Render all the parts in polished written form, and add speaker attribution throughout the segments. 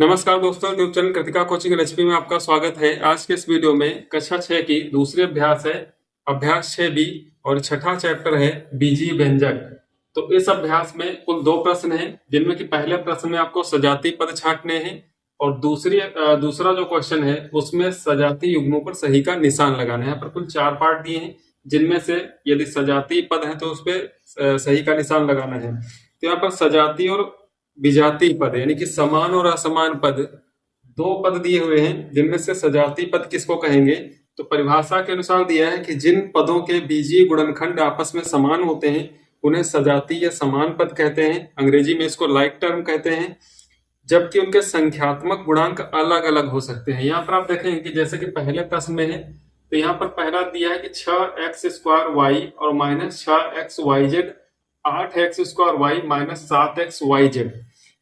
Speaker 1: नमस्कार दोस्तों, news channel Kritika coaching recipe में आपका स्वागत है। आज के इस वीडियो में कक्षा 6 की दूसरी अभ्यास है, अभ्यास 6B और छठा चैप्टर है बीजीय व्यंजक। तो इस अभ्यास में कुल 2 प्रश्न हैं, जिनमें कि पहले प्रश्न में आपको सजातीय पद छांटने हैं और दूसरा जो क्वेश्चन है उसमें सजातीय युग्मों पर सही का निशान लगाना है। यहाँ पर कुल 4 पार्ट दिए हैं, जिनमें से यदि सजातीय पद है तो उस पर सही का निशान लगाना है। तो यहाँ पर सजातीय और विजातीय पद यानी कि समान और असमान पद 2 पद दिए हुए हैं, जिनमें से सजातीय पद किसको कहेंगे। तो परिभाषा के अनुसार दिया है कि जिन पदों के बीजीय गुणनखंड आपस में समान होते हैं उन्हें सजातीय या समान पद कहते हैं। अंग्रेजी में इसको लाइक टर्म कहते हैं, जबकि उनके संख्यात्मक गुणांक अलग अलग हो सकते हैं। यहाँ पर आप देखेंगे कि जैसे कि पहले प्रश्न में है, तो यहाँ पर पहला दिया है कि 6x² और -6xyz 8x² माइनस 7xyz।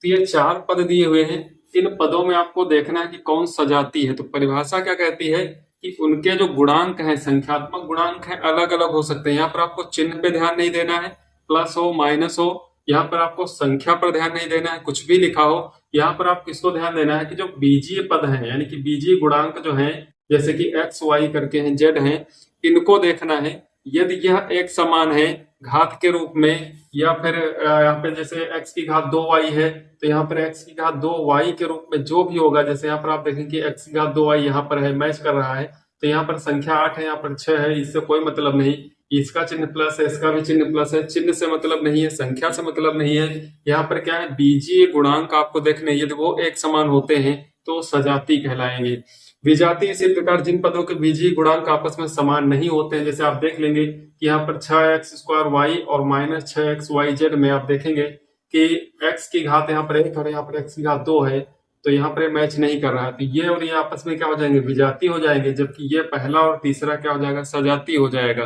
Speaker 1: तो ये 4 पद दिए हुए हैं। इन पदों में आपको देखना है कि कौन सजाती है। तो परिभाषा क्या कहती है कि उनके जो गुणांक हैं, संख्यात्मक गुणांक हैं, अलग अलग हो सकते हैं। यहाँ पर आपको चिन्ह पे ध्यान नहीं देना है, प्लस हो माइनस हो। यहाँ पर आपको संख्या पर ध्यान नहीं देना है, कुछ भी लिखा हो। यहाँ पर आप किसको ध्यान देना है कि जो बीजीय पद हैं यानी कि बीजीय गुणांक जो हैं, जैसे कि एक्स वाई करके हैं, जेड हैं, इनको देखना है। यदि यह एक समान है घात के रूप में, या फिर यहाँ पे जैसे x की घात 2y है तो यहाँ पर x की घात 2y के रूप में जो भी होगा, जैसे यहाँ पर आप देखें कि x की घात 2y यहाँ पर है, मैच कर रहा है। तो यहाँ पर संख्या 8 है, यहाँ पर 6 है, इससे कोई मतलब नहीं। इसका चिन्ह प्लस है, इसका भी चिन्ह प्लस है, चिन्ह से मतलब नहीं है, संख्या से मतलब नहीं है। यहाँ पर क्या है, बीजीय गुणांक आपको देखने, यदि वो एक समान होते हैं तो सजातीय कहलाएंगे। विजातीय इसी प्रकार जिन पदों के बीजीय गुणांक आपस में समान नहीं होते हैं, जैसे आप देख लेंगे कि यहाँ पर 6x² और -6xyz में आप देखेंगे कि x की घात यहाँ पर 1 और यहाँ पर x की घात 2 है, तो यहाँ पर मैच नहीं कर रहा है। तो ये और ये आपस में क्या हो जाएंगे, विजातीय हो जाएंगे, जबकि ये पहला और तीसरा क्या हो जाएगा, सजातीय हो जाएगा।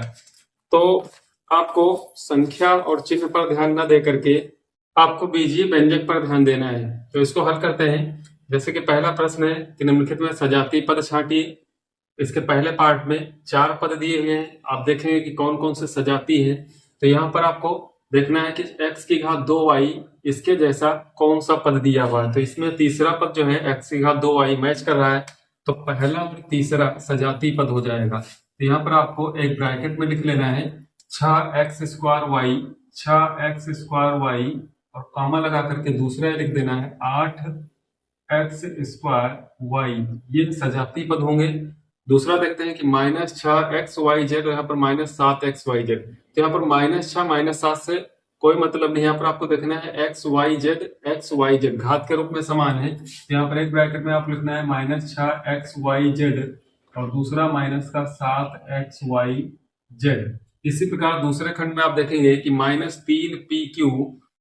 Speaker 1: तो आपको संख्या और चिन्ह पर ध्यान न दे करके आपको बीजीय व्यंजक पर ध्यान देना है। तो इसको हल करते हैं। जैसे कि पहला प्रश्न है कि निम्नलिखित में सजातीय पद छांटिए। इसके पहले पार्ट में 4 पद दिए हुए हैं, आप देखेंगे कि कौन कौन से सजातीय है। तो यहाँ पर आपको देखना है कि x की घात 2y इसके जैसा कौन सा पद दिया हुआ है। तो इसमें तीसरा पद जो है x की घात 2y मैच कर रहा है, तो पहला और तीसरा सजातीय पद हो जाएगा। तो यहाँ पर आपको एक ब्रैकेट में लिख लेना है 6x² 6x² और कॉमा लगा करके दूसरा लिख देना है 8x²y, ये सजातीय पद होंगे। दूसरा देखते हैं कि -6xyz, यहाँ पर -7xyz। तो यहाँ पर -6 -7 से कोई मतलब नहीं। यहाँ पर आपको देखना है xyz घात के रूप में समान है। तो यहाँ पर एक ब्रैकेट में आप लिखना है -6xyz और दूसरा माइनस का 7xyz। इसी प्रकार दूसरे खंड में आप देखेंगे कि -3pq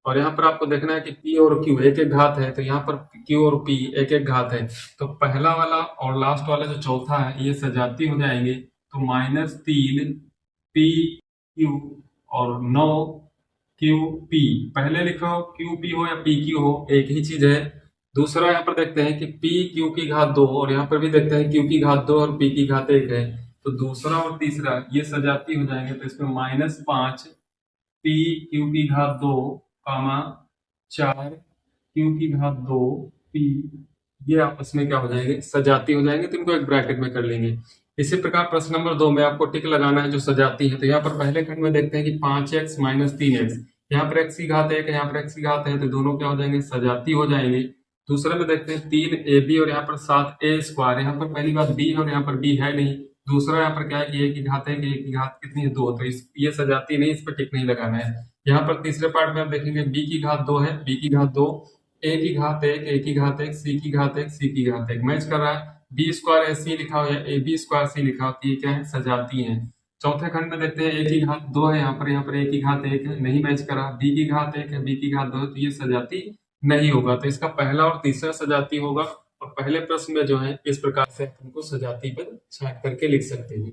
Speaker 1: और यहाँ पर आपको देखना है कि p और q एक एक घात है, तो यहाँ पर q और p एक एक घात है। तो पहला वाला और लास्ट वाला जो चौथा है ये सजातीय हो जाएंगे। तो -3pq और 9qp, पहले लिखो qp हो या pq हो, एक ही चीज है। दूसरा यहाँ पर देखते हैं कि pq की घात 2 और यहाँ पर भी देखते हैं q की घात 2 और p की घात 1 है। तो दूसरा और तीसरा ये सजातीय हो जाएंगे। तो इसमें -5 pq की घात 2 कामा 4q की घात 2 p, ये आपस में क्या हो जाएंगे, सजातीय हो जाएंगे। तो इनको एक ब्रैकेट में कर लेंगे। इसी प्रकार प्रश्न नंबर 2 में आपको टिक लगाना है जो सजातीय है। तो यहाँ पर पहले खंड में देखते हैं कि 5x - 3x, यहाँ पर x की घात 1 है, यहाँ पर x की घात है, तो दोनों क्या हो जाएंगे, सजातीय हो जाएंगे। दूसरे में देखते हैं 3ab और यहाँ पर 7a², यहाँ पर पहली बात b है और यहाँ पर b है नहीं। दूसरा यहाँ पर क्या है कि a की घात है, कि a की घात कितनी है, 2, तो ये सजातीय नहीं, इस पर टिक नहीं लगाना है। यहाँ पर तीसरे पार्ट में आप देखेंगे b की घात 2 है, b की घात 2, a की घात 1, a की घात 1, c की घात 1, c की घात 1 मैच कर रहा है। b² ac लिखा हो या ab² c लिखा हो, तो ये क्या है, सजातीय है। चौथे खंड में देखते हैं a की घात 2 है, यहाँ पर a की घात 1 है, नहीं मैच करा। b की घात 1 है, b की घात 2 है, तो ये सजातीय नहीं होगा। तो इसका पहला और तीसरा सजातीय होगा। और पहले प्रश्न में जो है इस प्रकार से हमको सजातीय पद छांट करके लिख सकते हैं।